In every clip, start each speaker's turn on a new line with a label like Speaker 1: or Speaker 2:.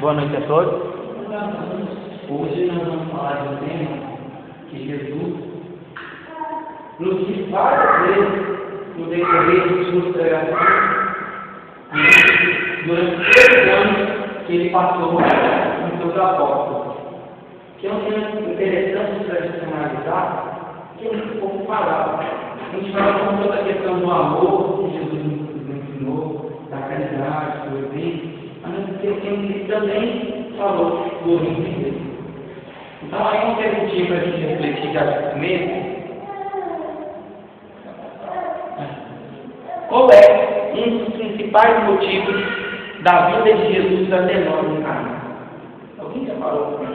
Speaker 1: Boa noite a todos.
Speaker 2: Hoje nós vamos falar de um tema que Jesus nos disse várias vezes no decorrer de suas pregações, durante 3 anos que ele passou com seus apóstolos. Que é um tema interessante para a gente analisar, que é muito pouco falado. A gente fala com toda a questão do amor que Jesus nos ensinou, da caridade, do exemplo, mas tem um tema que também falou do reino de Deus. Então, aí uma perguntinha para a gente refletir já de começo. Qual é um dos principais motivos da vinda de Jesus até nós no caminho? Alguém já falou com isso?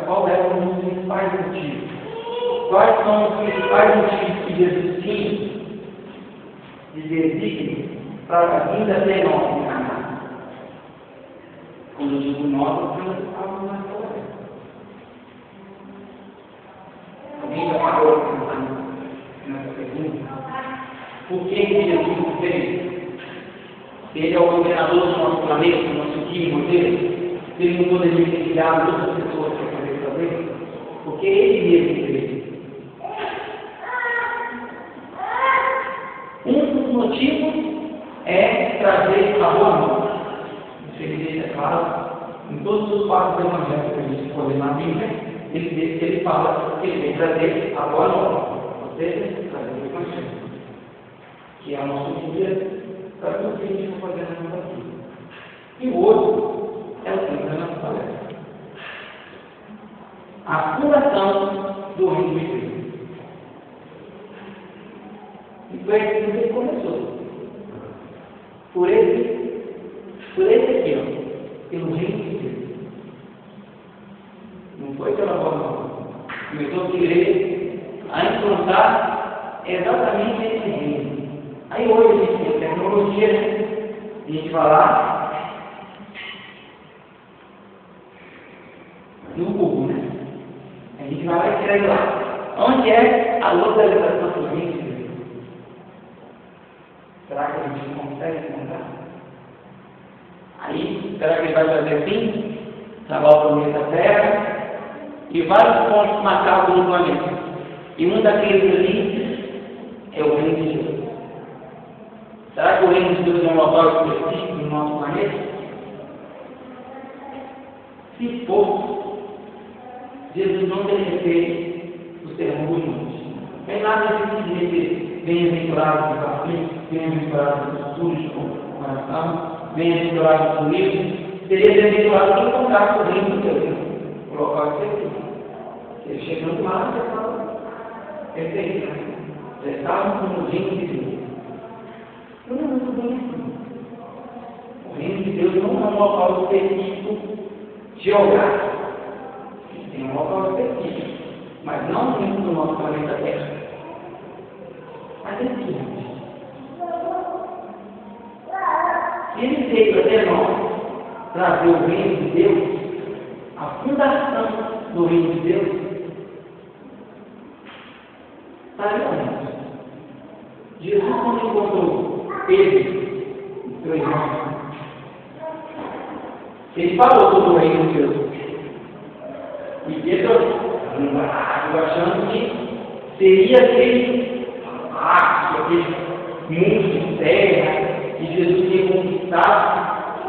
Speaker 2: Qual é um dos principais motivos? Quais são os principais motivos que Jesus tinha de desígnio para a vinda até nós no caminho? Quando eu digo nós, eu falo na história. Alguém já falou nessa pergunta? Por que Jesus veio? Ele é o governador do nosso planeta, do nosso guia, modelo. Ele não poderia ter criado todas as pessoas para poder fazer? Porque ele mesmo veio. Um dos motivos é trazer a boa nova. Ele deixa claro, em todos os 4 evangelhos que a gente pode ler na Bíblia, ele fala que ele vem trazer a boa nova, ou seja, trazer o evangelho, que é o nosso guia para tudo que a gente for fazer na nossa vida. E o outro é o tema da nossa palestra. A fundação do reino de Deus. E foi assim que ele começou. Por esse aqui, ó, pelo reino de Deus. Não foi pela boa nova. Começou a querer a implantar exatamente esse reino. Aí hoje a gente tem tecnologia, né? A gente vai lá no Google, né? A gente vai lá e escreve lá. Onde é a localização do reino de Deus? Será que a gente consegue encontrar? Aí, será que ele vai fazer assim? Salvar o planeta Terra e vários pontos marcados no planeta. E um daqueles ali é o reino de Deus. Será que o reino de Deus é um local específico no nosso planeta? Se for, Jesus não teria feito o sermão do monte. Tem nada de dizer que bem-aventurados os aflitos, bem-aventurados os sujos com coração, bem-aventurado por isso, seria bem-aventurado quem encontrasse o reino de Deus. O local é perfeito. Ele chegando lá, já estava perfeito. Já estavam no reino de Deus. Não é muito bem assim. O reino de Deus não é um local específico geográfico. Tem um local específico, mas não dentro do nosso planeta Terra. Mas é simples. Ele veio até nós trazer o reino de Deus, a fundação do reino de Deus, para onde? Jesus, quando encontrou Pedro, seu irmão, ele falou sobre o reino de Deus. E Pedro, achando que seria aquele mundo de terra, que Jesus tinha conquistado,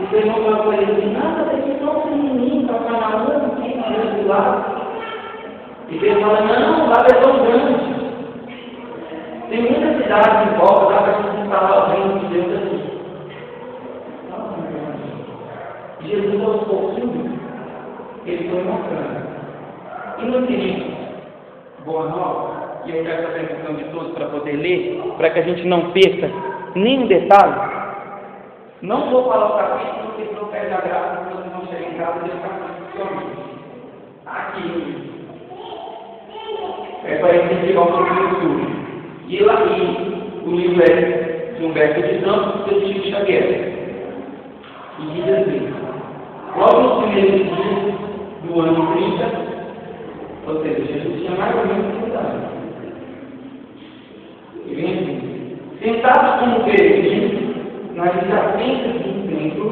Speaker 2: e seu irmão falou para ele, nada daqui só um menino para Canaã, não tem Deus do lado. E Pedro fala, não, lá é tão grande. Tem muitas cidades em volta, dá para a gente instalar o reino de Deus aqui. E Jesus, aos pouquinhos, ele foi mostrando. E no início, boa nova, e eu quero fazer a atenção de todos para poder ler, para que a gente não perca nenhum detalhe. Não vou falar o capítulo, porque senão perde a graça, porque vocês vão chegar em casa e deixar somente. Aqui. É para a gente pegar o primeiro estudo. E lá o livro é de Humberto de Campos e de Chico Xavier. E diz assim: logo nos primeiros dias do ano 30, ou seja, Jesus tinha mais ou menos 30 anos. E vem assim: sentados como peregrinos nas ligações do templo,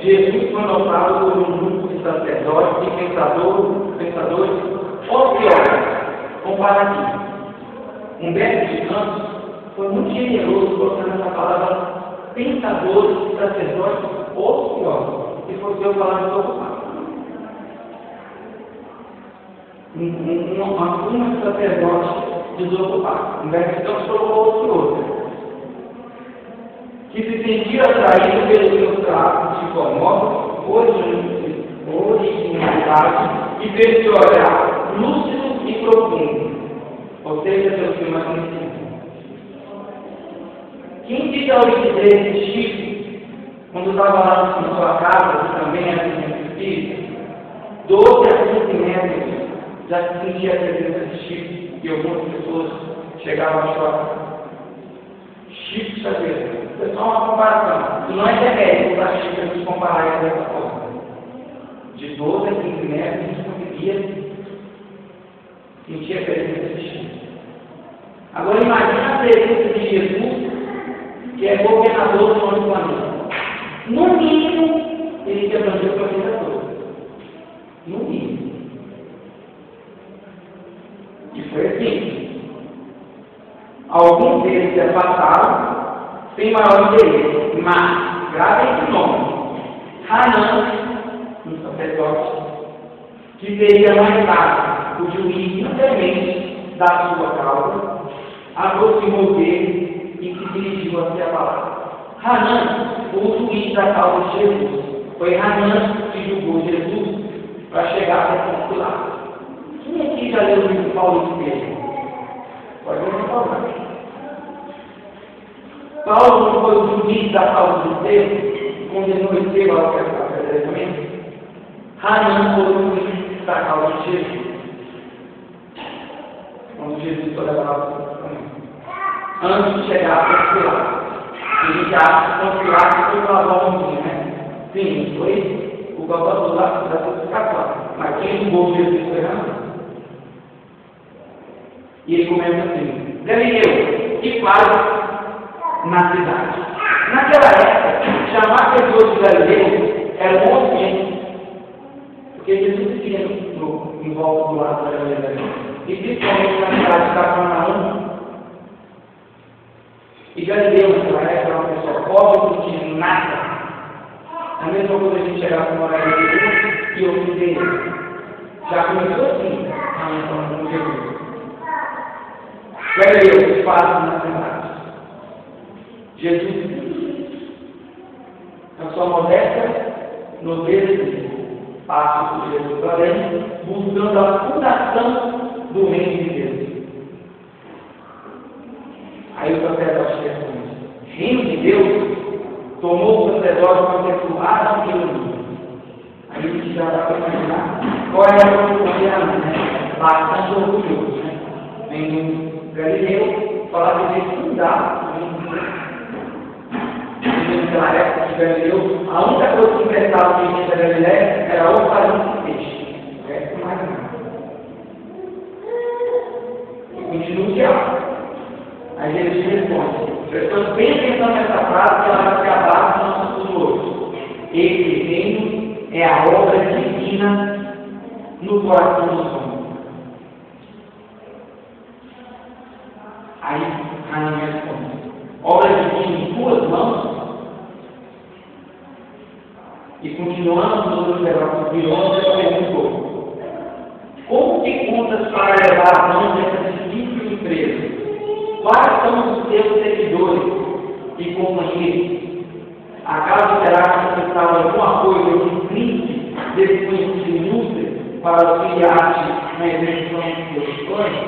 Speaker 2: Jesus foi notado por um grupo de sacerdotes e pensadores ociosos, comparativos. Humberto de Campos foi muito generoso colocando essa palavra pensadores e sacerdotes ociosos, que foi seu palavra desocupado. Uma turma de sacerdotes desocupados. Humberto de Campos colocou ocioso, que se sentia atraído pelos seus traços de formosa originalidade e pelo seu olhar lúcido e profundo, ou seja, pelo seu magnetismo. Quem fica ao dizer de Chico, quando estava lá na sua casa, que também era de espírito, 12 a 15 metros, já se sentia a presença de Chico, e algumas pessoas chegavam a chorar. Chico Xavier. É só uma comparação. E não é remédio para Chico a gente comparar dessa forma. De 12 a 15 metros, a gente conseguia sentir a presença de Chico. Agora imagina a presença de Jesus, que é governador do nosso planeta. No mínimo, ele se abrangeu para a vida toda. No mínimo. E foi assim. Alguns deles se afastaram sem maior interesse, mas, gravem esse nome, Hanan, um sacerdote, que seria mais tarde o juiz independente da sua causa, aproximou dele e se dirigiu a se abalar. Hanan, o juiz da causa de Jesus, foi Hanan que julgou Jesus para chegar a ser consulado. Quem aqui já leu o livro Paulo de Pedro? Pode ver Paulo. Paulo não foi o juiz da causa de Deus e condenou Estevão ao apedrejamento. Hanan foi o juiz da causa de Jesus. Quando Jesus foi levado antes de chegar a Pilatos. A gente acha que Pilatos foi para lavar o mundo, né? Sim, foi o causador da crucificação. Mas quem julgou Jesus foi Hanan. E ele comenta assim: Galileu, que faz na cidade? Naquela época, chamar pessoas de Galileu era um ofensa, porque Jesus tinha em volta do lado da Galileia, e principalmente na cidade de Cafarnaum. E Galileu, naquela época, era uma pessoa pobre, não tinha nada. A mesma coisa a gente chegar com uma Galileu e ofender. Já começou assim, a menção com Jesus. Galileu, que faz na cidade? Jesus, na sua modesta nobreza, passa por Jerusalém, buscando a fundação do reino de Deus. Aí o sacerdote responde: reino de Deus tomou o sacerdote para perturbar pelo mundo. Aí a gente já dá para imaginar qual é a posição, né? Bastante orgulhoso, né? Vem do Galileu falar de fundar o reino de Deus. Naquela época de Galileu, a única coisa que interessava o gente da Galileia era o farinha de peixe. O resto mais nada. E continua o diálogo. Aí Jesus responde: pessoas bem pensando nessa frase que ela vai se abaixo dos nossos futuro. Esse reino é a obra divina no coração dos homens. Aí Ana responde: obra divina em tuas mãos? E continuando nos observar de onde ele perguntou: como te contas para levar a mão dessa difícil empresa? Quais são os teus seguidores e companheiros? Acaso terá conquistado alguma coisa de um príncipe desconhecido e inútil para auxiliar-te na execução dos teus planos?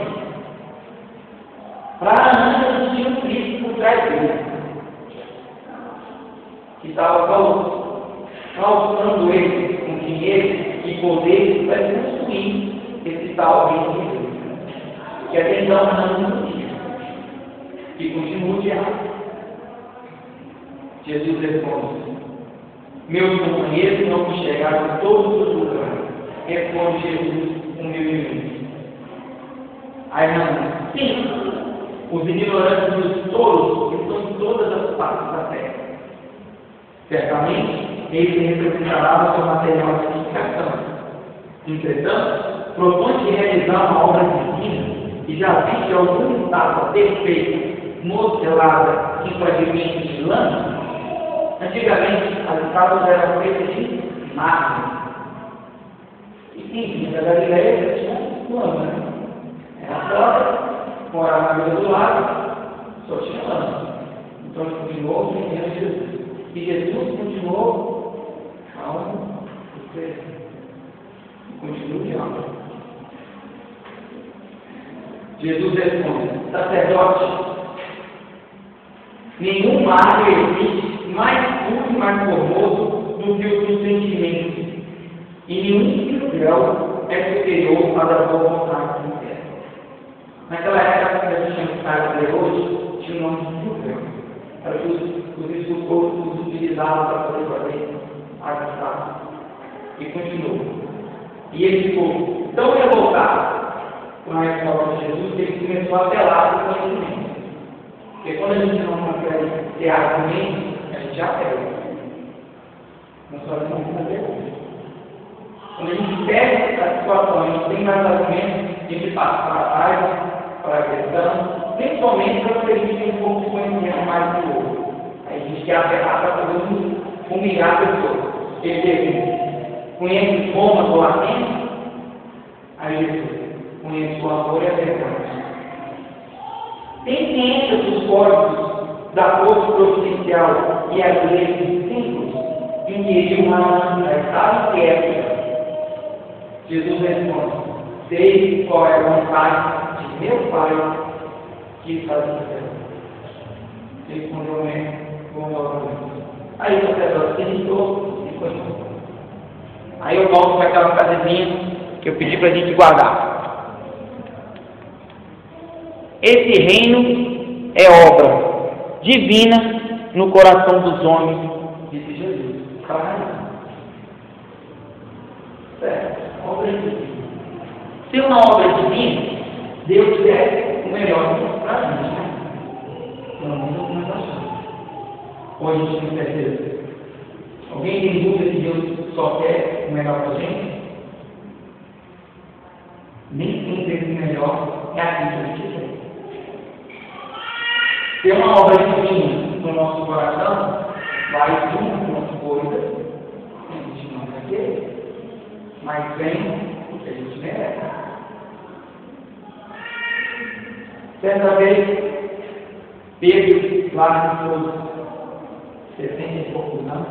Speaker 2: Para Ana existia um príncipe por trás dele, que estava calçando ele com dinheiro e poder para construir esse tal reino de Deus, que até então não tinha. E continua o diálogo. Jesus responde: meus companheiros não me chegaram em todos os lugares. Responde Jesus humildemente. Aí não, sim, os ignorantes e os tolos estão em todas as partes da terra. Certamente, ele representará o seu material de edificação. Entretanto, propõe-se realizar uma obra divina e já vi que alguma estátua perfeita, modelada em fragmentos de lã. Antigamente, as estátuas eram feitas de mármore. E sim, na Galileia tinha lã, né? Era fora, com a armadura do lado, só tinha lã. Então ele continuou vendendo Jesus. E Jesus continuou calmo e sereno. Continua de alma. Jesus responde: sacerdote, nenhum mar existe mais puro e mais formoso do que o dos sentimentos, e nenhum fiel é superior à da boa vontade sincera. Naquela época que a gente chama de cara hoje, tinha o nome de fiel. Era o que os escultores utilizavam para poder fazer a e continuou. E ele ficou tão revoltado com a resposta de Jesus que ele começou a apelar para o conhecimento. Porque quando a gente não consegue ter argumento, a gente apela. Nós só não temos pergunta. Quando a gente perde a situação e não tem mais argumento, a gente passa para a raiva, para a questão, principalmente para a gente ter um pouco de conhecimento mais do outro. Aí a gente quer apelar para poder humilhar a pessoa. Ele pergunta: conhece como a tua latência? Aí ele diz: conheço o amor e a verdade. Tem ciência dos códigos da força providencial e as leis simples em que uma universidade quieto. Jesus responde: sei qual é a vontade de meu Pai que faz o céu. Respondeu com aí o sacerdote sentou e foi. Aí eu volto para aquela frasezinha que eu pedi para a gente guardar. Esse reino é obra divina no coração dos homens, disse Jesus. Certo, obra divina. Se uma obra divina, Deus quer o melhor para a gente. Pelo menos o que nós achamos. Ou a gente tem certeza? Alguém tem dúvida que Deus só quer o melhor para a gente? Nem sempre o melhor é aquilo que a gente quer. Ter uma obra divina no nosso coração vai vir algumas coisas que a gente não vai querer, mas vem o que a gente merece. Certa vez, Pedro, lá nos seus 60 e poucos anos,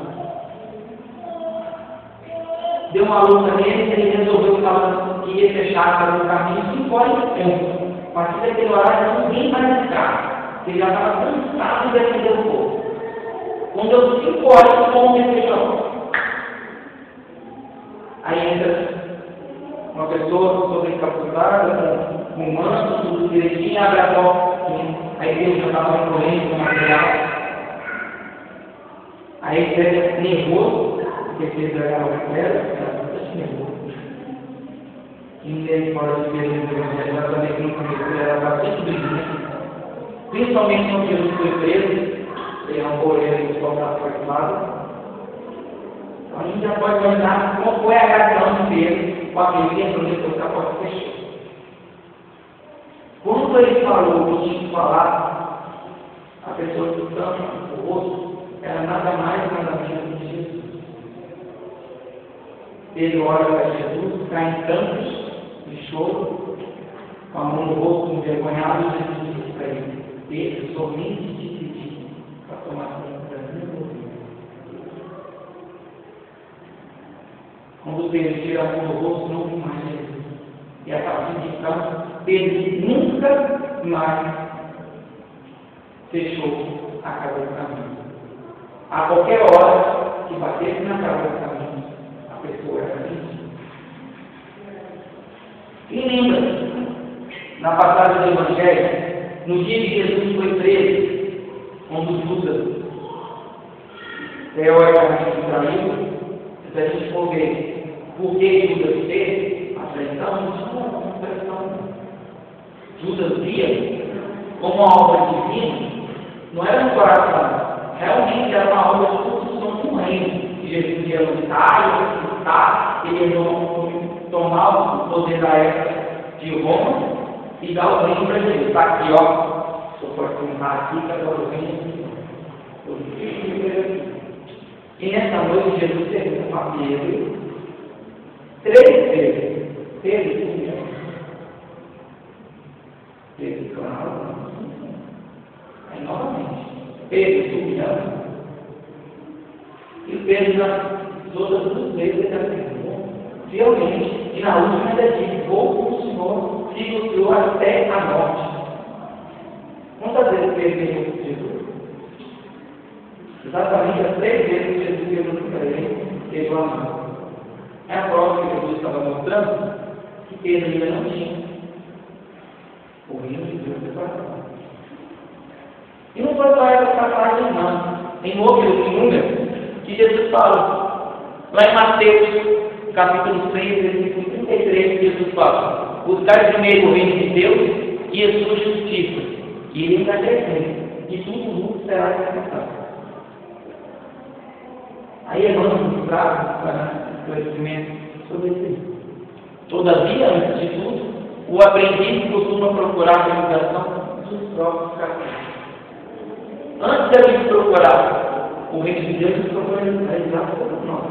Speaker 2: deu uma luta nele e ele resolveu falando que ia fechar a casa do caminho 5 horas de tempo. A partir daquele horário, ninguém mais entrar. Ele já estava cansado de defender o povo. Quando deu 5 horas, o povo me fechou. Aí entra uma pessoa sobrecapacitada, com um manto, tudo direitinho, abre a porta. Aí Deus já estava correndo com o material. Aí ele fica nervoso, porque ele pegava a pedra, era nervoso. E ninguém pode ver o Evangelho, já também que no começo era bastante brilhante. Principalmente quando Jesus foi preso, ele arrancou ele do soldado forçado. A gente já pode imaginar como foi a reação dele com aquele tempo depois que a porta fechou. Quando ele falou o que tinha que falar, a pessoa que tampa o rosto era nada mais nada menos que Jesus. Ele olha para Jesus, cai em cantos de choro, com a mão no rosto envergonhado, e Jesus diz para ele: Pedro, somente te pedi para tomar conta da minha vida. Quando Pedro tira a mão do rosto, não vi mais Jesus. E a partir de então, Pedro nunca mais fechou a casa do caminho. A qualquer hora que batesse na casa do caminho, a pessoa era vencida. E lembra, na passagem do Evangelho, no dia que Jesus foi preso, quando Judas teoricamente traiu, se a gente for ver por que Judas fez a traição, não é uma traição. Judas via como uma obra divina, não era no coração, realmente era uma obra de construção fosse um reino. Que Jesus ia lutar, ele ia tomar o poder da época de Roma e dar o reino para Jesus. Está aqui, ó. Estou formar aqui, cada o reino. E nessa noite, Jesus pergunta a Pedro 3 vezes. Pedro, Pedro, claro. Aí novamente. Pedro, tu me ama? E Pedro, nas outras 2 vezes, ele afirmou fielmente. E na última, ele disse: vou com o Senhor, sigo o Senhor até a morte. Quantas vezes Pedro perguntou Jesus? Exatamente as 3 vezes que Jesus perguntou para ele amou. É a prova que Jesus estava mostrando que Pedro ainda não tinha o reino de Deus preparado. E não foi só essa passagem, não. Tem outro número que Jesus fala. Lá em Mateus, capítulo 3, versículo 33, Jesus fala: buscar primeiro o reino de Deus e a sua justiça, e ele está crescendo, e tudo será acrescentado. Aí Emmanuel nos traz para esclarecimento sobre isso. Todavia, antes de tudo, o aprendiz costuma procurar a realização dos próprios caminhos. Antes de a gente procurar o reino de Deus, a gente procura realizar todos nós.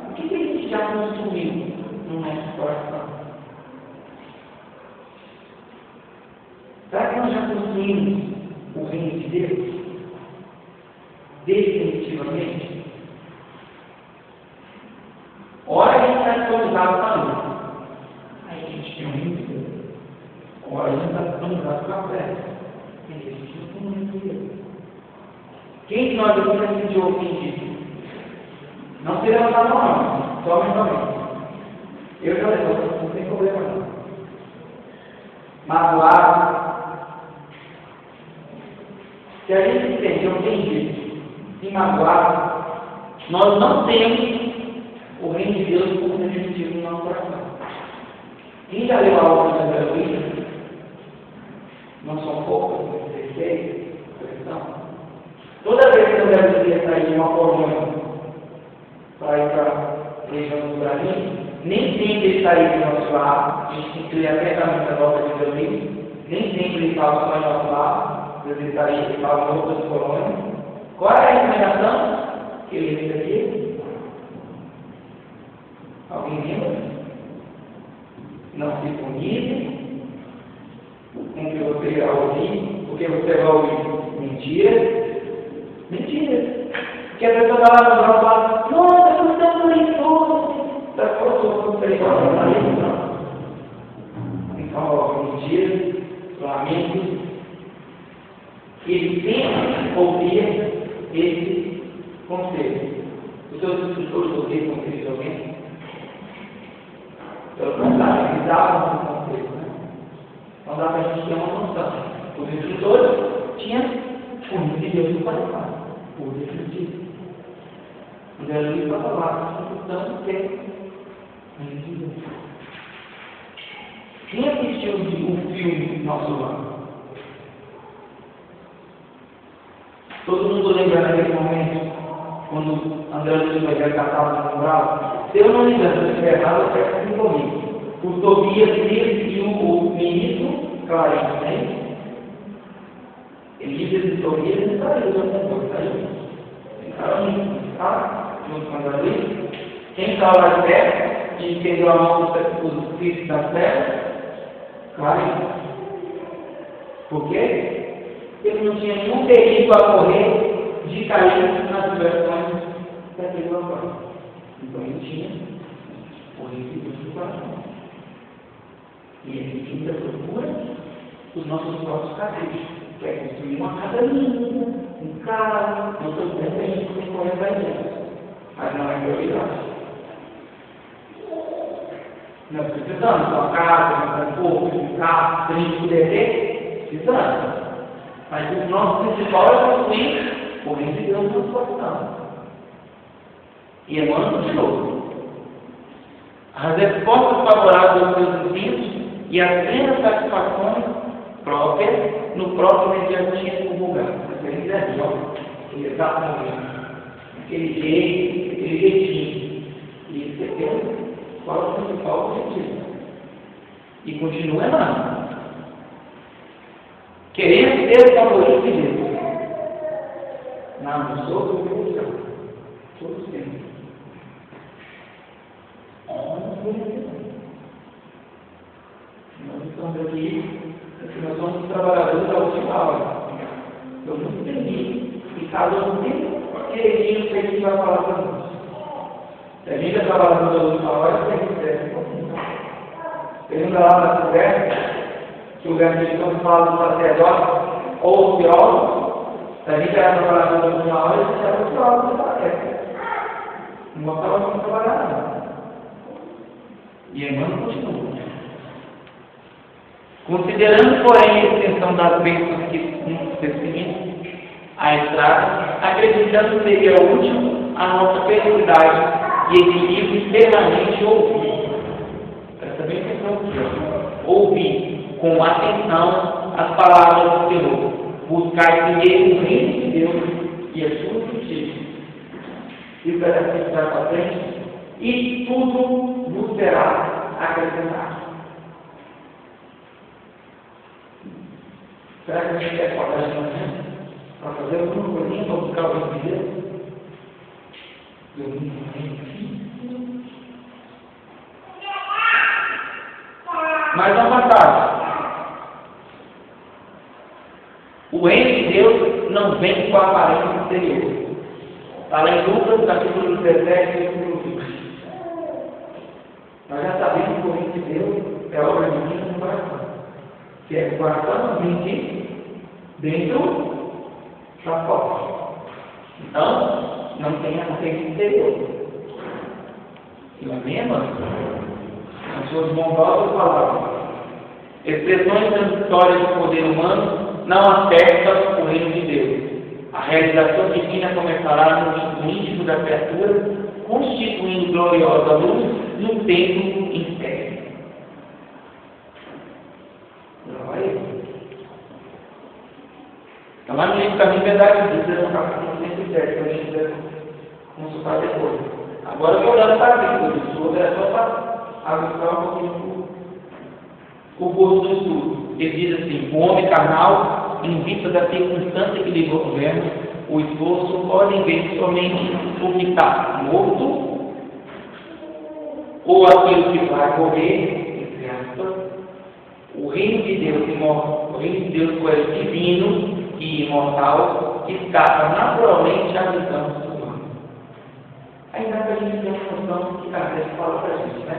Speaker 2: O que a gente já construiu no nosso coração? Será que nós já construímos o reino de Deus? Definitivamente? Ora a gente está atualizado para a luz. Aí a gente tem um reino de Deus. Ora a gente está atualizado para a fé. A gente não tem um reino de Deus. Quem de nós aqui já sentiu o fim disso? Não se levantar a mão, só mentalmente. Eu já levanto, não tem problema não. Magoado. Se a gente entender o que se magoar, nós não temos o reino de Deus como definitivo no nosso coração. Quem já leu a obra da Heloísa, não são poucas, mas 16, toda vez que a Heloísa sair de uma colônia para ir para a região do Brasil, nem sempre ele estaria do nosso lado, a gente inclui até a volta de Heloísa, nem sempre ele estava só do nosso lado. Ele estava em outras colônias. Qual é a recomendação que ele fez aqui? Alguém lembra? Não se comunique com o que você vai ouvir, porque você vai ouvir mentiras. Mentiras. Porque a pessoa está lá no jornal e fala: nossa, você é um leitor. Da força, você não. Então, mentiras, lamento. Ele sempre ouvia esse conselho. Os seus instrutores ouviam conselho de alguém? Pelo contrário, eles davam esse conselho. Então dá para a gente ter uma noção. Os instrutores tinham o de Deus no coração, por definitivo. O Jesus estava lá, escutando que quem assistiu o filme Nosso Lar? Todo mundo lembra naquele momento, quando André Luiz vai resgatado no umbral? Se eu não me engano, se eu estiver errado, eu peço assim comigo. O Tobias e o ministro Clarence, né? Elias e Tobias, eles saíram, ficaram junto com André Luiz. Quem estava lá de perto e entendeu a mão dos filhos das terras? Clarence. Por quê? Ele não tinha nenhum perigo a correr de cair nas diversões daquele local. Então ele tinha o risco do coração. E ele ainda procura os nossos próprios caprichos, que é construir uma casa linda, um carro, não estou dizendo que a gente tem que correr para isso, mas não é prioridade. Nós precisamos de uma casa, um conforto, um carro, se a gente puder ter, precisamos. Mas o nosso principal é construir o reino de Deus no nosso coração. E Emmanuel de novo. As respostas favoráveis aos seus ensinos e as plenas satisfações próprias no próprio mediatismo vulgar. Ele é ele está com aquele jeito, aquele jeitinho. E isso é qual é o principal objetivo. E continua errando. Querendo ser o favorito de Deus. Não sou do meu céu. Todos têm. Nós estamos aqui, porque nós somos trabalhadores da última hora. Eu não entendi. E cada um tem aquele dia que vai falar para nós. Se a gente é trabalhador da última hora, tem que ser. Pergunta lá na conversa, que o Vermelho fala do sacerdote ou o teólogo, se a gente era trabalhador da última hora, a gente era o teólogo da tarefa. Não estava sem trabalhar nada. E Emmanuel continua. Considerando, porém, a extensão das bênçãos que nos definem a estrada, acreditando que seria útil a nossa felicidade e equilíbrio permanente ouvir. Presta bem atenção aqui. Ouvir com atenção as palavras do Senhor. Buscar primeiro o reino de Deus e a sua justiça. E para acreditar para frente, e tudo nos será acrescentado. Será que a gente quer acordar de manhã para fazer alguma coisinha para buscar o reino de Deus? Eu não tenho. Mas não fantasma. O reino de Deus não vem com a aparência exterior. Está lá em Lucas, capítulo 17, versículo 20. Nós já sabemos que o reino de Deus é obra divina no coração. Que é o coração dentro da porta. Então, não tem aparência exterior. E a mesma, as suas bondosas palavras, expressões transitórias do poder humano, não afetam o reino de Deus. A realização divina começará no íntimo da criatura, constituindo gloriosa luz no templo interno. Está lá no livro Caminho, Verdade e Vida, no capítulo 107, que a gente vai consultar depois. Agora eu estou olhando para a Bíblia, isso outro é só para ajustar um pouquinho o curso do estudo. Ele diz assim: o homem carnal, em vista da circunstância que lhe governa, o esforço pode ver somente o que está morto, ou aquilo que vai morrer, entre aspas. O reino de Deus imortal, o reino de Deus é divino e imortal, que escapa naturalmente à visão humana. Ainda que a gente tenha uma noção que Kardec fala para a gente, né?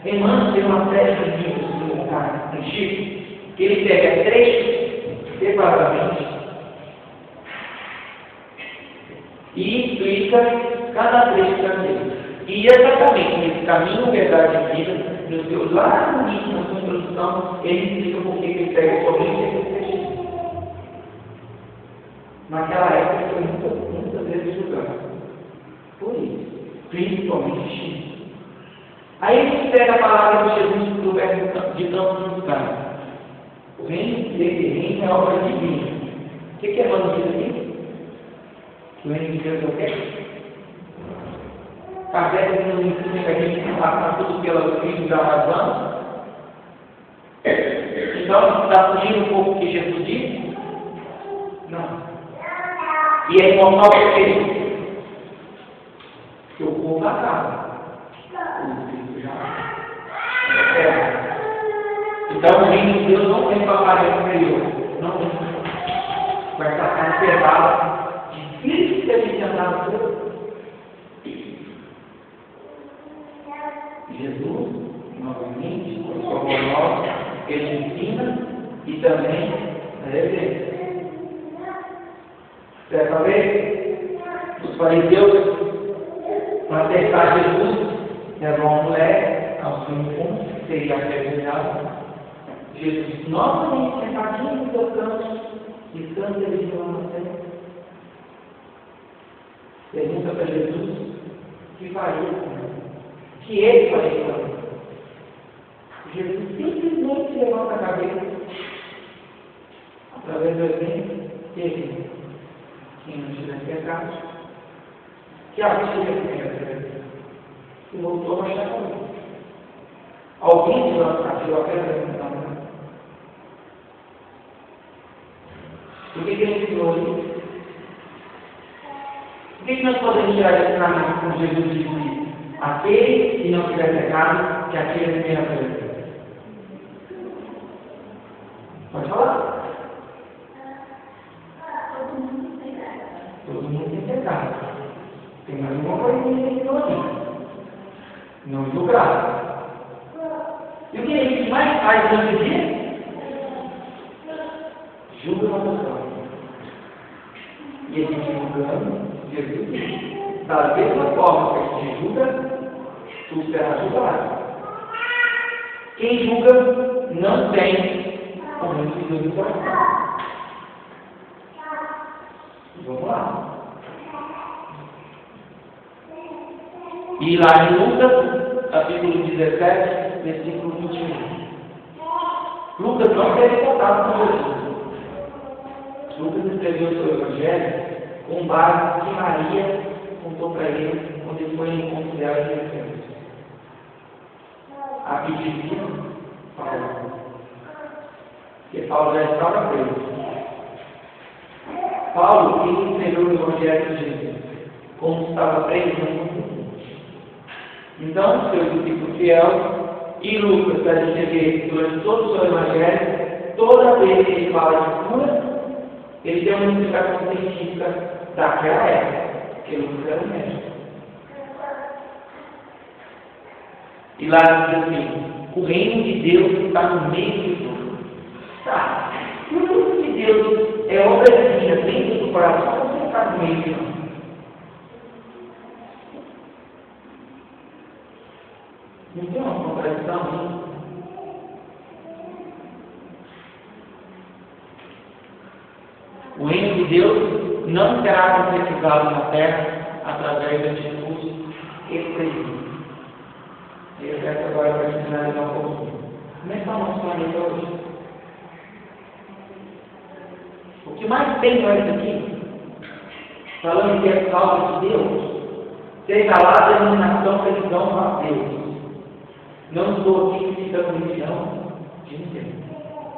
Speaker 2: Emmanuel tem uma série de livros no lugar antigo, que ele pega trechos separadamente e explica cada trecho daquele. E exatamente nesse caminho, verdade e vida, no seu lá no início, na sua introdução, ele explica por que ele pega somente esse trecho. Naquela época foi muitas vezes julgado. Por isso, principalmente X. Aí a gente pega a palavra de Jesus do verbo de Campos dos Canos. O reino dele, reino é obra divina. O que é Emmanuel diz aqui? Que o reino de Deus é o quê? Kardec nos ensina que a gente passa tudo pelos filhos da razão. Então, está fugindo um pouco o que Jesus disse? Não. E é imortal por quê? Porque o corpo acaba. O espírito já é. Então o reino de Deus não tem aparência exterior. Não tem. Vai estar carne pesada. Difícil que a gente andar por. Jesus, novamente, como nós, ele ensina e também revela. Certa vez, os fariseus, para testar Jesus, levou uma mulher ao seu encontro, que seria apedrejada. Jesus, novamente, sentadinho no seu canto, estando ele de uma terra. Pergunta para Jesus o que faria com ela. Que ele faria com ela. Jesus simplesmente levanta a cabeça. através do exemplo, que quem não tivesse pecado, que atire a primeira pedra, e voltou a baixar a luz. Alguém atirou a pedra não. O que ele ensinou ali? O que nós podemos tirar desse caminho com Jesus disse? Aquele que não tiver pecado, que atire a primeira pedra. Pode falar? Todo mundo tem pecado. Tem mais uma coisinha que não tem. Não julgar. E o que a gente mais faz durante o dia? Julga a nossa. E a gente julgando Jesus, da mesma forma que a gente julga, tu será julgado. Quem julga não tem o reino de Deus no coração. Vamos lá. E lá em Lucas, capítulo 17, versículo 21. Lucas não teve contato com Jesus. Lucas escreveu o seu evangelho com base que Maria contou para ele quando ele foi reconciliar os Jesus. A pedido de Paulo. Porque Paulo já estava preso. Paulo, ele escreveu o evangelho de Jesus. Como estava preso, então, seu discípulo fiel, e Lucas, para a gente ver durante todo o seu evangelho, toda vez que ele fala de cura, ele tem uma explicação científica daquela época, porque Lucas era um médico. E lá diz assim: o reino de Deus está no meio de tudo. Tá? Se o reino de Deus é obra divina dentro do coração, você está no meio de tudo. Não tem uma contradição nisso? O reino de Deus não será concretizado na terra através de atitudes expressivas. Eu quero agora para finalizar um pouquinho. Como é que está o nosso planeta hoje? O que mais tem não é isso aqui? Falando que é causa de Deus, seja lá a denominação que eles dão a Deus. Não estou aqui criticando religião de ninguém.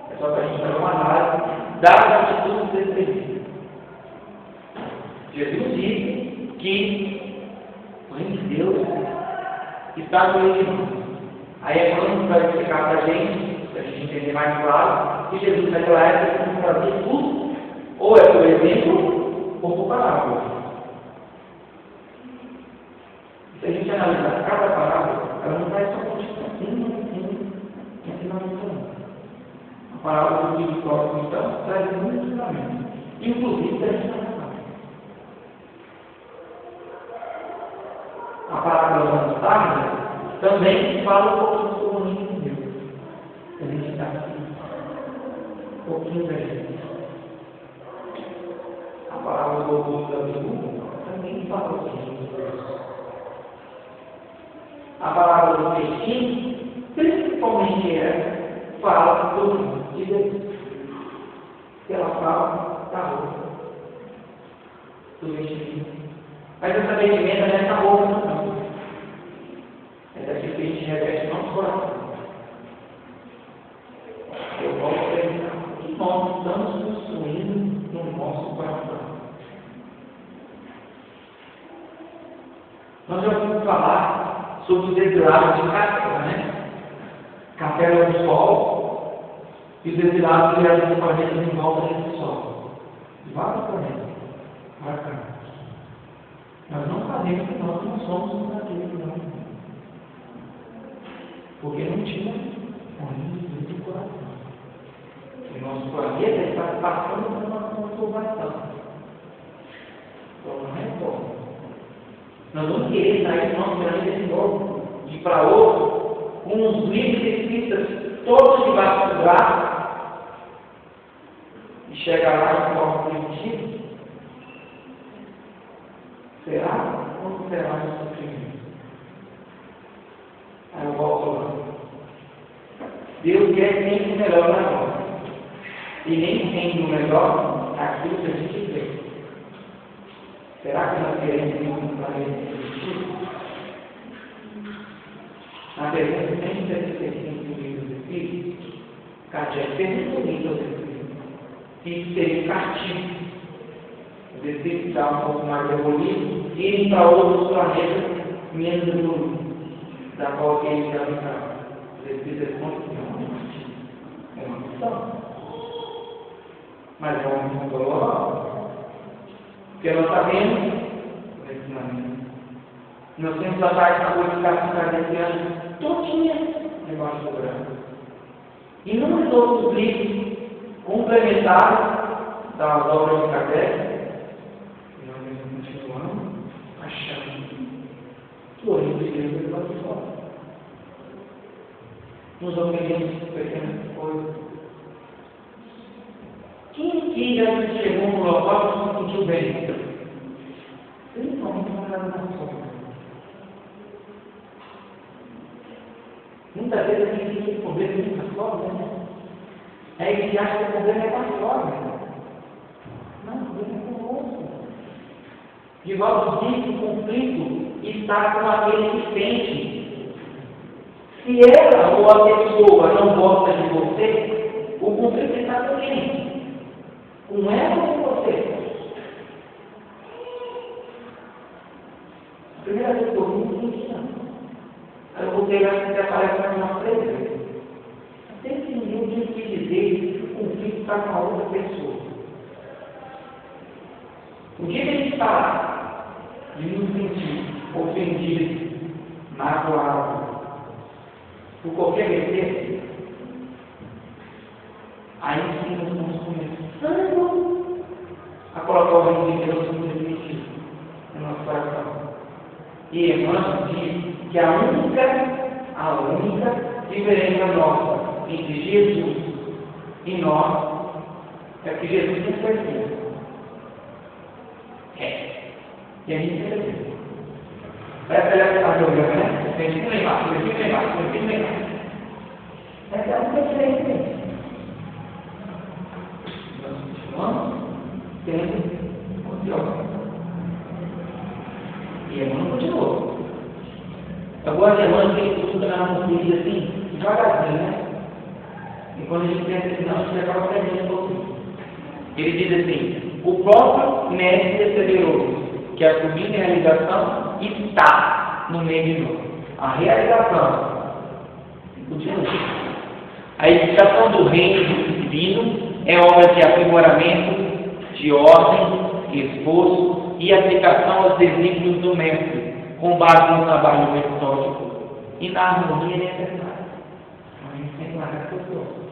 Speaker 2: É só para a gente fazer uma análise das atitudes expressivas. Jesus disse que o reino de Deus está no meio de nós. Aí é quando vai explicar para a gente entender mais claro, que Jesus naquela época não fazia tudo, ou é por exemplo, ou por parábola. Se a gente analisar cada parábola, ela não vai só continuar ensinamento. A parábola do filho próximo, então, traz muitos ensinamentos, inclusive da ensinamento. A parábola da tarde também fala um pouquinho sobre o reino de Deus. A gente está aqui, um pouquinho da gente. A parábola do orgulho da viúva também fala um pouquinho de Deus. A parábola do peixinho, principalmente ela, fala do reino de Deus. Ela fala da roupa do vestimento. Mas essa vestimenta não é essa roupa, não. É daquilo que a gente reveste no nosso coração. Eu posso perguntar o que nós estamos construindo no nosso coração. Nós já vamos falar sobre os exilados de café, né? Café era o sol e os exilados eram os planetas em volta desse sol. Vários planetas. Bacana. Nós não sabemos que nós não somos um daquele, não. Porque não tinha um reino de coração. O nosso planeta está passando por uma conturbação. Então não é bom. Nós vamos querer sair do nosso planeta de novo, de para outro, com os livros escritos todos debaixo do braço, e chegar lá em forma primitiva. Será? Como será o sofrimento? Aí eu volto lá. Deus quer sempre o melhor para nós. e nem sendo melhor aquilo que a gente vê. Será que nós queremos um planeta positivo? Na pergunta 175 do livro do Espírito, Kardec perguntou aos Espíritos que seria o castigo. Os Espíritos dão um pouco mais de evoluído e irem para outros planetas menos evoluídos, da qual que eles já ficaram. Os Espíritos respondem que não é uma missão. Mas é uma missão global. Porque nós sabemos, nós temos a parte da codificação kardeciana todinha debaixo do branco. E inúmeros outros livros complementares das obras de Kardec, e nós continuamos achando que o Oriente de Deus é para fora. Nos ofendemos por pequenas coisas. Quem aqui já chegou no local e se sentiu bem? Principalmente na casa da sombra. Muitas vezes a gente tem problema muito com a sombra, né? Aí a gente acha que o problema é com a sombra. Não, o problema é com o outro. De volta disso, o conflito está com aquele que sente. Se ela ou a pessoa não gosta de você, o conflito está com quem? Com ela ou com você? A primeira vez que eu vi, não tinha. Aí eu voltei a que aparece na minha frente. Sempre ninguém tem que dizer que o conflito está com a outra pessoa. O dia que a gente está de nos sentir ofendido, magoado, por qualquer besteira, aí sim nós estamos começando a colocar o reino de Deus no definitivo no nosso coração. E Emmanuel diz que a única diferença nossa entre Jesus e nós é que Jesus tem certeza. E a gente tem certeza. Vai pegar essa jogando, né? Tem que lembrar, tem que lembrar, tem que lembrar. Essa é a única diferença. Nós continuamos tendo confiança. E Emmanuel continuou. Agora, Emmanuel tem que estudar na nossa vida assim, devagarzinho, né? E quando a gente pensa assim, não, a gente acaba perdendo um pouquinho. Ele diz assim: o próprio mestre perseverou que a subida realização está no meio de nós. A realização, a edificação do reino divino é obra de aprimoramento, de ordem, esforço e aplicação aos desígnios do mestre, com base no trabalho metódico e na harmonia necessária. A gente tem que marcar as pessoas.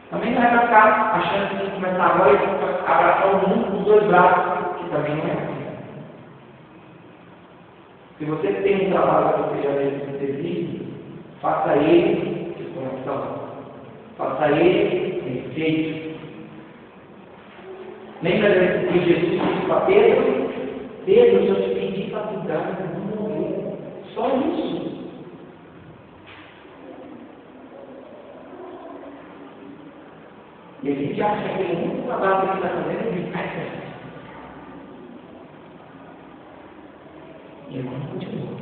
Speaker 2: Também não é para ficar achando que tem que começar agora e abraçar o mundo com os dois braços, que também não é assim. Se você tem um trabalho que você já deve ter, faça ele de coração. Faça ele em feito. Lembra que Jesus disse para Pedro? Pedro, eu te pedi para cuidar, não morrer. Só isso. E a gente acha que aquele único trabalho que ele está fazendo é de caixa. E ele continua.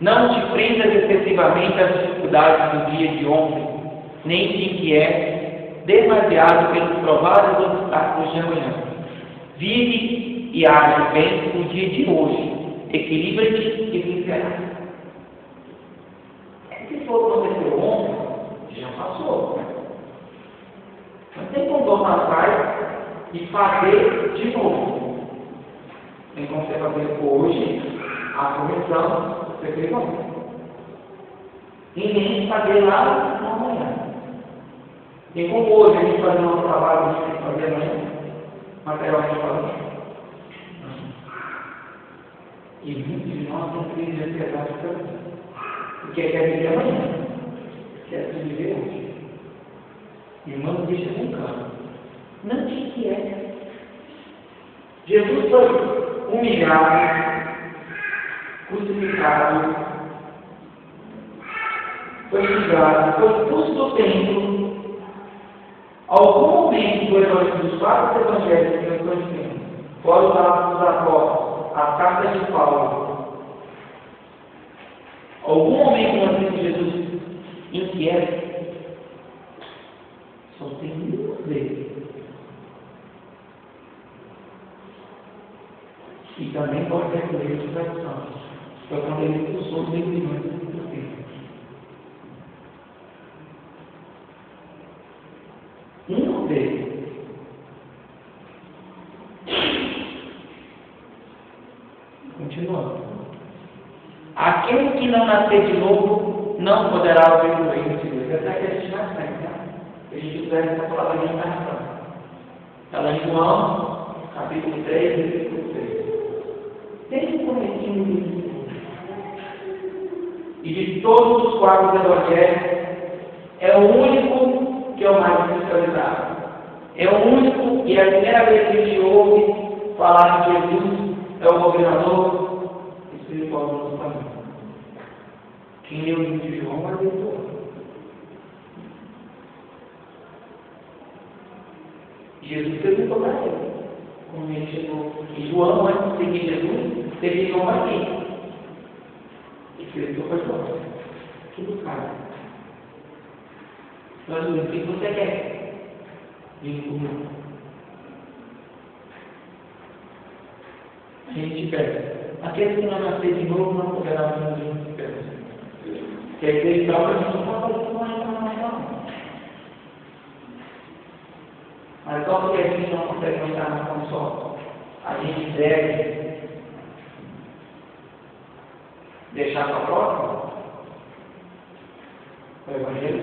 Speaker 2: Não te prendas excessivamente às dificuldades do dia de ontem, nem te inquietes demasiado pelos prováveis obstáculos de amanhã. Vive e age bem o dia de hoje. Equilibra-te e vencerá. Se for acontecer ontem, já passou. Não tem como voltar atrás e fazer de novo. Tem como você fazer hoje a correção, você fez ontem. E nem fazer lá no amanhã. Tem como hoje a gente fazer o nosso trabalho, a gente tem que fazer amanhã, materialmente falando. E muitos de nós não têm de ansiedade para isso. Porque quer viver amanhã, quer se viver hoje. Irmão, deixa bem claro. Não te inquiete. Jesus foi humilhado, crucificado, foi livrado, foi expulso do templo. Algum momento dos 4 evangelhos que eu estou dizendo, fora os Atos dos Apóstolos, a carta de Paulo, algum momento nós vimos Jesus inquieto, só tem uma vez. E também pode ter coisa de tradição. Foi quando ele expulsou os irmãos do templo. Uma vez. Continuando. Aquele que não nascer de novo não poderá ver o reino de Deus. Até que a gente nasce, tá? A gente usa essa palavra de encarnação. Ela em João, capítulo 3, versículo 3. Tem um comecinho de e de todos os 4 evangelhos, é o único que é o mais especializado. É o único e é a primeira vez que a gente ouve falar que Jesus é o governador espiritual do nosso país. Quem leu o livro de João vai ver todo. Jesus perguntou para ele, quando ele chegou. E João, antes de seguir Jesus, teve João aqui. E Cristo foi fora. Tudo caro. Nós o que você quer? Digo comigo. A gente pede. Aquele que não nascer de novo não poderá ver o reino de Deus. Quer dizer, então, a gente não pode não. Mas só porque a gente não consegue entrar na console, a gente deve deixar para a próxima. O Evangelho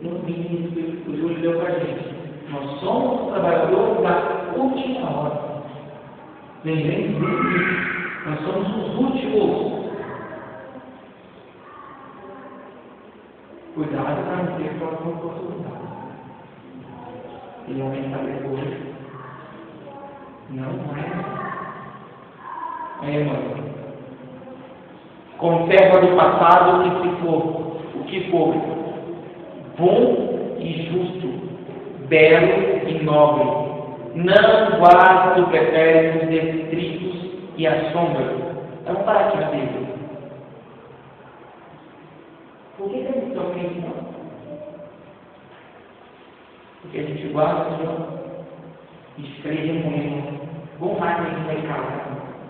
Speaker 2: no mínimo o Júlio deu para a gente. Nós somos trabalhadores da última hora. Lembrem disso. Nós somos os últimos. Cuidado para não ter próxima oportunidade. E aumentar depois. Não é. Aí, irmão. Conserva do passado o que for bom e justo, belo e nobre. Não guarde do pretérito os detritos e as sombras. Vamos parar aqui na Bíblia. Por que a gente está aqui não? Porque a gente guarda o Senhor, escreve um momento, bom mais que a gente vai casar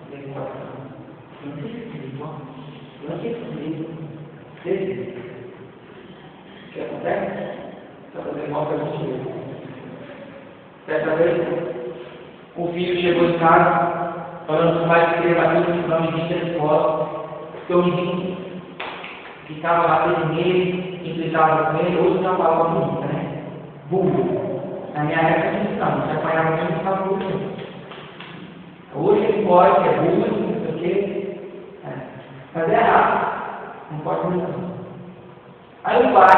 Speaker 2: dentro do coração. Não sei se é igual, não sei se é igual. O que acontece? Está fazendo mal para a gente. Certa vez, o filho chegou em casa, falando com o pai que queria bater no final de vista de fora, porque o menino que estava batendo nele, implicava com ele, hoje não falava muito, né? Burro. Na minha época não, você apanhava mesmo e ficava burro. Hoje ele pode, é burro, não sei o quê. Mas é errado. Não pode muito. Aí o pai,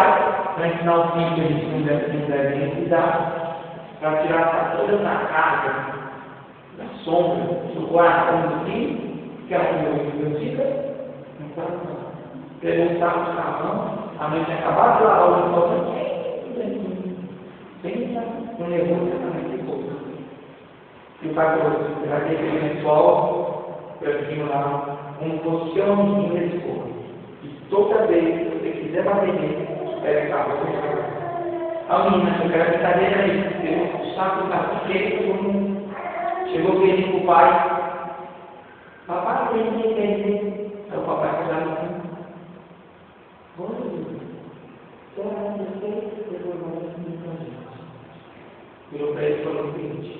Speaker 2: para ensinar o filho que eles não devem cuidar, para tirar toda essa carga da sombra, do guarda do filho, que é o meu filho, não pode não. Perguntava no carvão, a mãe tinha acabado de lavar o uniforme, não levou exatamente pouco. E o pai falou: você vai ter aquele lençol, eu lá, um colchão de escova. E toda vez que você quiser bater nele, pega a carro. A menina, eu quero brincadeira aí, pegou o saco da pequena, chegou pedindo para o pai: papai, tem que entender. Aí o papai foi lá no fundo. Virou para ele e falou o seguinte: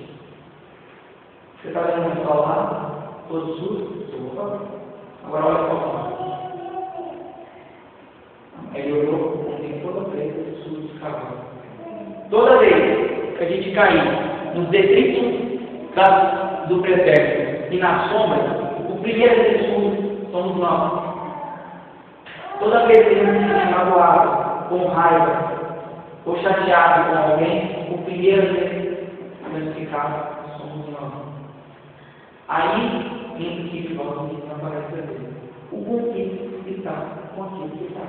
Speaker 2: você está vendo o sol lá? Todo sujo? Eu vou falar. Agora olha para o sol. Aí ele olhou, tem toda vez sujo de cavalo. Toda vez que a gente cair nos detritos do pretérito e na sombra, o primeiro deles somos nós. Toda vez que a gente se magoado, com raiva, ou chateado com alguém, o primeiro deles ficar somos nós. Aí, em que não aparece a Deus. O conflito está com aquilo que está.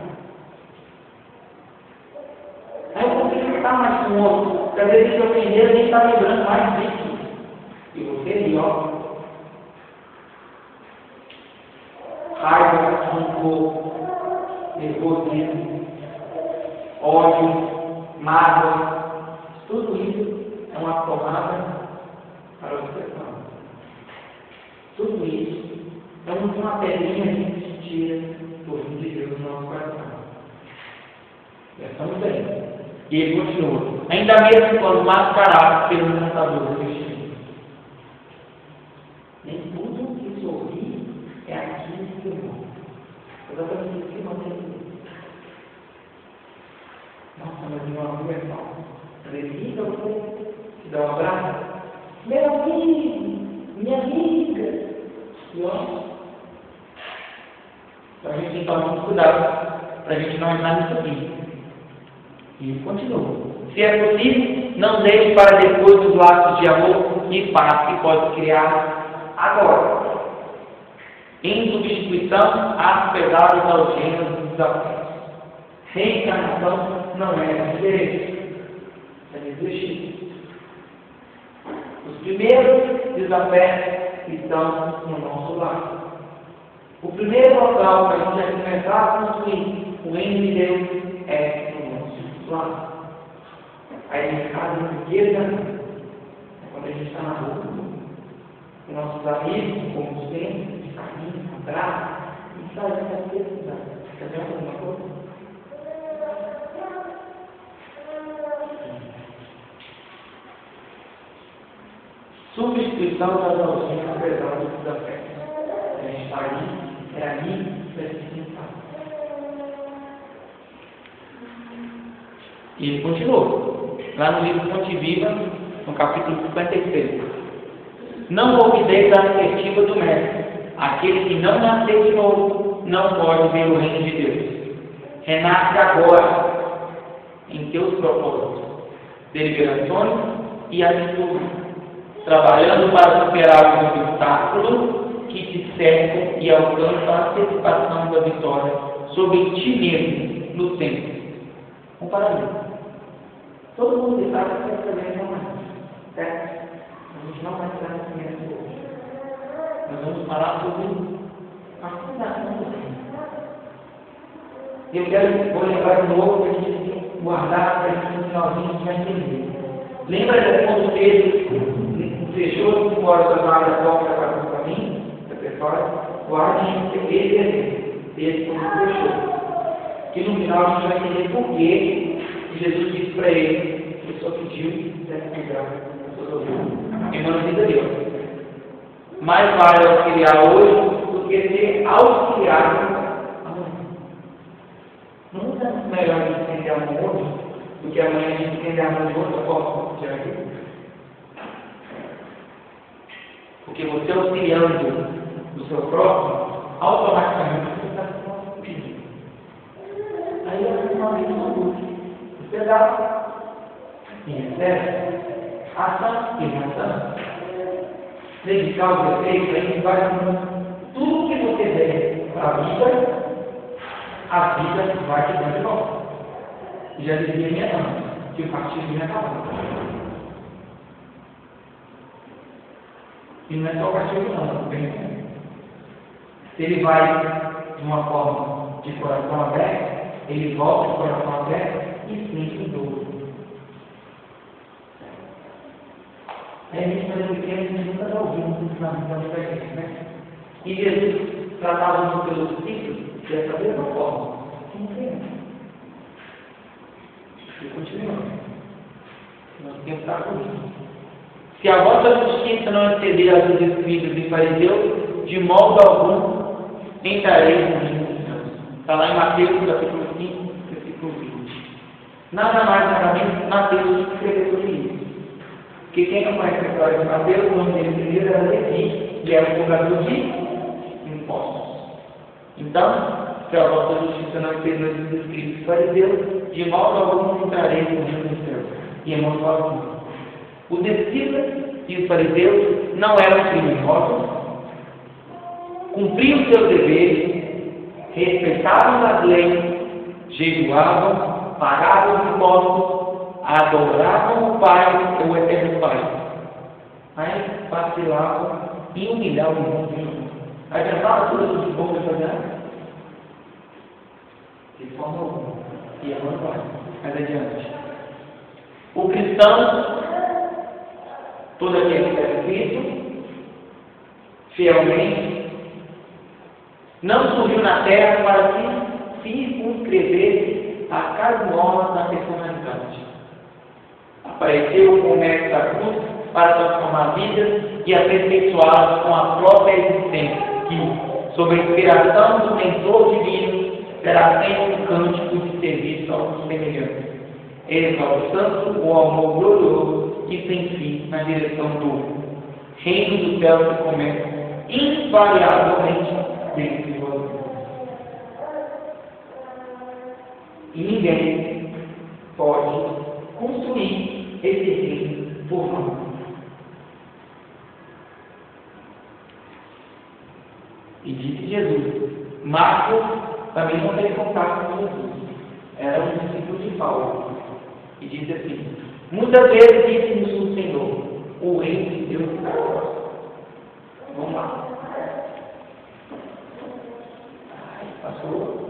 Speaker 2: fala mais com o outro. Porque às vezes se ofender, nem está lembrando mais disso. E você ali, ó. Raiva, rancor, nervosismo, ódio, mágoa. Tudo isso é uma tomada para o coração. Tudo isso é uma pedrinha que se tira do fim de Deus no nosso coração. Estamos bem. E ele continua. Ainda mesmo quando mascarados pelo montador do vestido. Nem tudo que sorri é aquilo que eu exatamente isso que mantém. Nossa, mas meu amigo é só. Acredita você que dá um abraço? Meu amigo, minha amiga. E ó. Então a gente tem que tomar muito cuidado para a gente não entrar nisso aqui. E continua. Se é possível, não deixe para depois os laços de amor e paz que pode criar agora. Em substituição às pesadas algemas dos desafios. Reencarnação não é diferente. É desistir. Os primeiros desafios estão no nosso lado. O primeiro local para a gente começar a construir o reino de Deus é no nosso lado. Aí a gente casa na riqueza, quando a gente está na rua, com nossos amigos, como sempre, de caminho, abraço, e sai dessa riqueza. Quer ver alguma coisa? Substituição das ausências apesar dos desafios. A gente está ali. É ali que vai se sentar. E ele continuou. Lá no livro Fonte Viva, no capítulo 56. Não ouvideis a perspectiva do mestre. Aquele que não nasceu de novo não pode ver o reino de Deus. Renasce agora em teus propósitos, deliberações e atitudes, trabalhando para superar os obstáculos que te cercam e alcançam a antecipação da vitória sobre ti mesmo no tempo. Vamos parar aí. Todo mundo sabe que essa também não é. Certo? A gente não vai entrar nesse mesmo hoje. Nós vamos falar sobre a fundação do reino. Eu vou lembrar de novo para a gente guardar, para a gente no finalzinho a gente vai entender. Lembra de quando Pedro fechou 5 horas da tarde a porta para o caminho? Guarde em segredo desse quando fechou. Que no final a gente vai entender por que Jesus disse para ele que só pediu cuidar das suas ovelhas. Em nome de Deus. Mais vale auxiliar hoje do que ser auxiliado amanhã. Nunca é melhor a gente entender a mão hoje do que amanhã a gente entender a mão de outra forma. Porque você auxiliando do seu próximo, automaticamente você está pedindo. Aí você não tem uma você dá e recebe ação e reação. Dedicar os defeitos, a gente vai tudo que você der para a vida vai te dar de volta. Já dizia minha mãe, que o castigo me acabou. E não é só o castigo não, bem. Se ele vai de uma forma de coração aberto, ele volta de coração aberto e sente dor. Aí a gente faz um pequeno, a gente nunca está ouvindo os ensinamentos da gente, né? E Jesus tratava pelos discípulos dessa mesma forma. Não tem. E continua. Nós temos que estar com isso. Se a vossa justiça não exceder a dos escribas e fariseus, de modo algum entrareis no reino dos céus. Está lá em Mateus, capítulo 5, versículo 20. Nada mais, nada menos, Mateus escreveu sobre isso. Porque quem não conhece a história de Mateus, o nome dele primeiro era Levi, e era o cobrador de impostos. Então, se a vossa justiça não exceder a dos escribas e fariseus, de modo algum entrareis no reino dos céus. E é muito fácil. Os escribas e os fariseus não eram criminosos, cumpriam seus deveres, respeitavam as leis, jejuavam, pagavam os impostos, adoravam o Pai, o Eterno Pai, mas vacilavam em humilhar o irmão de Jesus. Adiantava tudo de bom de fazer? De forma alguma. E agora vai. Mais adiante. O cristão, todo aquele que é Cristo, fielmente, não surgiu na terra para se circunscrever a cada norma da personalidade. Apareceu com o mestre da cruz para transformar vidas e aperfeiçoá-las com a própria existência, que, sob a inspiração do mentor divino, será sempre um cântico de serviço aos semelhantes, exaltando o amor glorioso e sem fim na direção do reino do céu que começa invariavelmente dentro de você. E ninguém pode construir esse reino por nós. E disse Jesus. Marcos também não teve contato com Jesus. Era um discípulo de Paulo. E disse assim: muitas vezes disse-nos o Senhor, o reino de Deus está próximo. Vamos lá. Passou.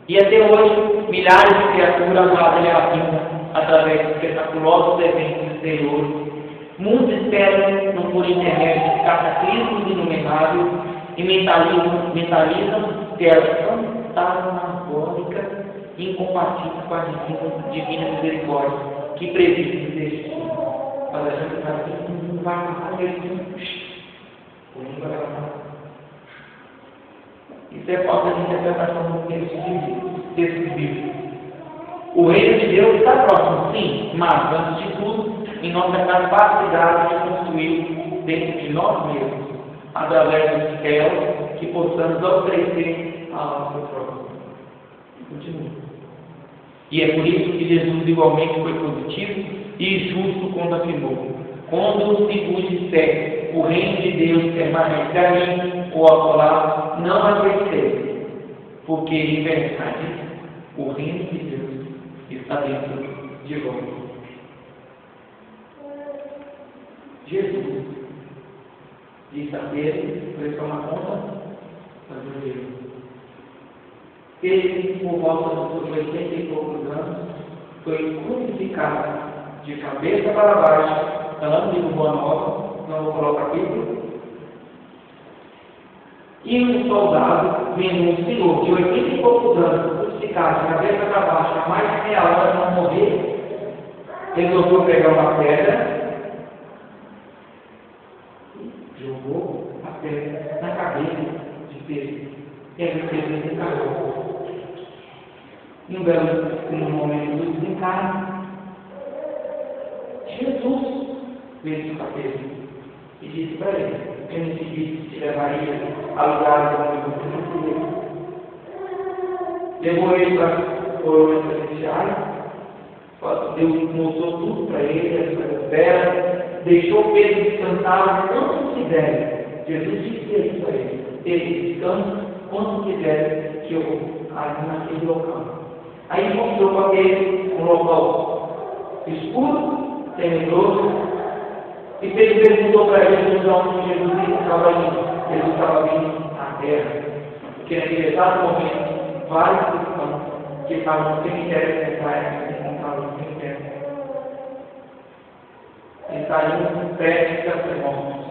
Speaker 2: E até hoje, milhares de criaturas abrem a vida através de espetaculosos eventos exteriores. Muitos esperam por internet de cataclismos inumeráveis e mentalizam que elas são fantasmagóricas e incompatíveis com a divina misericórdia que previne o destino. Mas a gente está aqui, não vai passar mesmo. Não vai passar. Isso é falta de interpretação do texto bíblico. O reino de Deus está próximo, sim, mas, antes de tudo, em nossa capacidade de construir dentro de nós mesmos, através do céu, que possamos oferecer a nossa próxima. Continua. E é por isso que Jesus igualmente foi positivo e justo quando afirmou: quando se vos disser o reino de Deus permanece a mim ou acolá, não acreditei, porque em verdade o reino de Deus está dentro de vós. Jesus disse a Pedro, foi só uma conta, ele, por volta dos 80 e poucos anos, foi crucificado de cabeça para baixo. Está lá no livro Boa Nova, não vou colocar o capítulo. E um soldado, vendo um senhor de 80 e poucos anos, crucificado de cabeça para baixo, há mais de meia hora não morrer, resolveu pegar uma pedra, jogou a pedra na cabeça de Pedro. E aí Pedro desencarnou. E um momento do desencarno, Jesus veio para Pedro e disse para ele: eu não te disse que te levaria a lugares onde você não queria. Levou ele para coroas celestiais, Deus mostrou tudo para ele, as coisas belas, deixou Pedro descansar quanto quiser. Jesus disse isso para ele: ele descansa quanto quiser, que eu ali naquele local. Aí mostrou para ele um local escuro, tenebroso, e Pedro perguntou para ele de onde Jesus estava indo. Jesus estava vindo à terra, porque naquele exato momento, vários cristãos que estavam no cemitério centrais se encontravam no cemitério. Eles estariam prestes a ser mortos.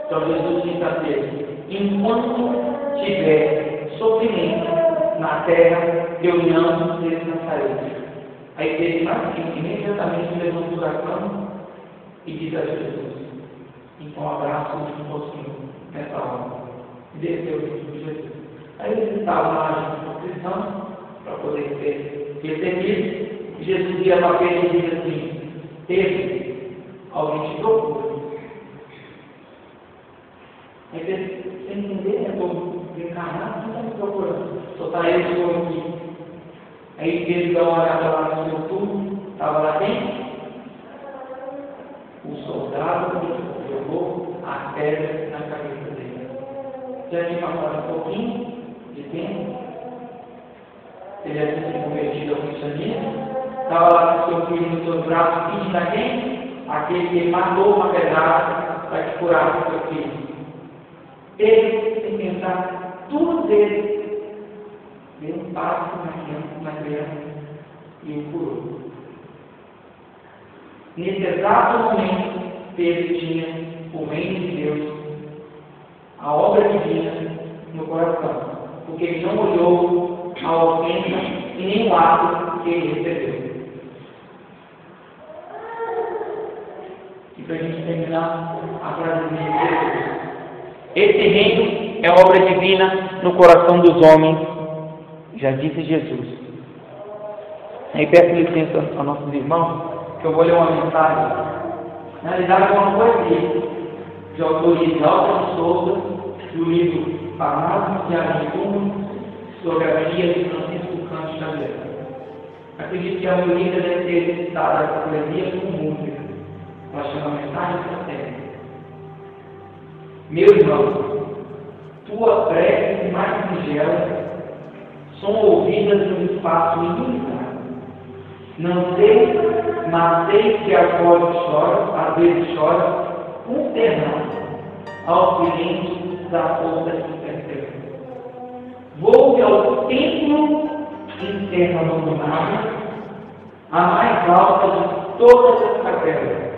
Speaker 2: Então Jesus disse a Pedro: enquanto tiver sofrimento na terra, eu não descansarei. Aí Pedro imediatamente levantou da cama e disse a Jesus: então abraço o Senhor nessa hora. E desceu de Jesus. Aí eles estavam lá junto com os cristãos para poder ser recebidos. E Jesus ia para Pedro e disse assim: Pedro, alguém te procura. Aí Pedro, sem entender, estou encarnado, não está me procurando. Só está ele de olho aqui. Aí Pedro dá uma olhada lá no seu turno, estava lá dentro. O soldado jogou a pedra na cabeça dele. Já tinha passado um pouquinho de tempo. Ele havia se convertido ao cristianismo. estava lá com seu filho nos seus braços, pedindo a quem? Aquele que matou uma pedrada para te curar o seu filho. Ele, sem pensar duas vezes, deu um passo na criança e o curou. Nesse exato momento, Pedro tinha o reino de Deus, a obra divina no coração, porque ele não olhou a ofensa e nem o ato que ele recebeu. E para a gente terminar, agradecer a Jesus. Esse reino é obra divina no coração dos homens, já disse Jesus. Aí peço licença aos nossos irmãos, que eu vou ler uma mensagem. Na realidade, é uma poesia de autoria de Alton Souza, do livro Parágrafos de Aventura, sobre a filha de Francisco Cândido Xavier. Acredito que a maioria deve ter citado essa poesia com música. Ela chama Mensagem Fraterna. Meu irmão, tua prece mais singela são ouvidas no espaço ilimitado. Não sei, mas sei que a voz chora, às vezes chora, consternado ao silêncio da força que percebe. Vou ao templo interno abandonado, a mais alta de todas as capelas,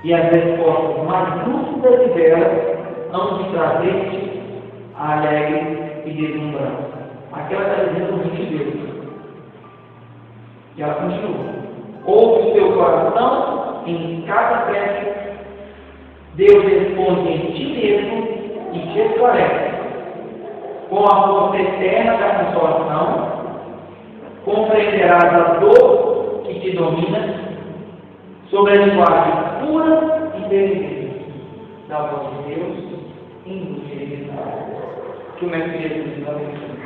Speaker 2: e as respostas mais lúcidas e belas hão de trazer-te alegre e deslumbrante. Aquela está dizendo o reino de Deus. E ela continua. Ouve o teu coração em cada prece. Deus responde em ti mesmo e te esclarece. Com a força eterna da consolação, compreenderás a dor que te domina sobre a linguagem pura e verdadeira da voz de Deus, indo te realizar. Que o meu Deus nos abençoe.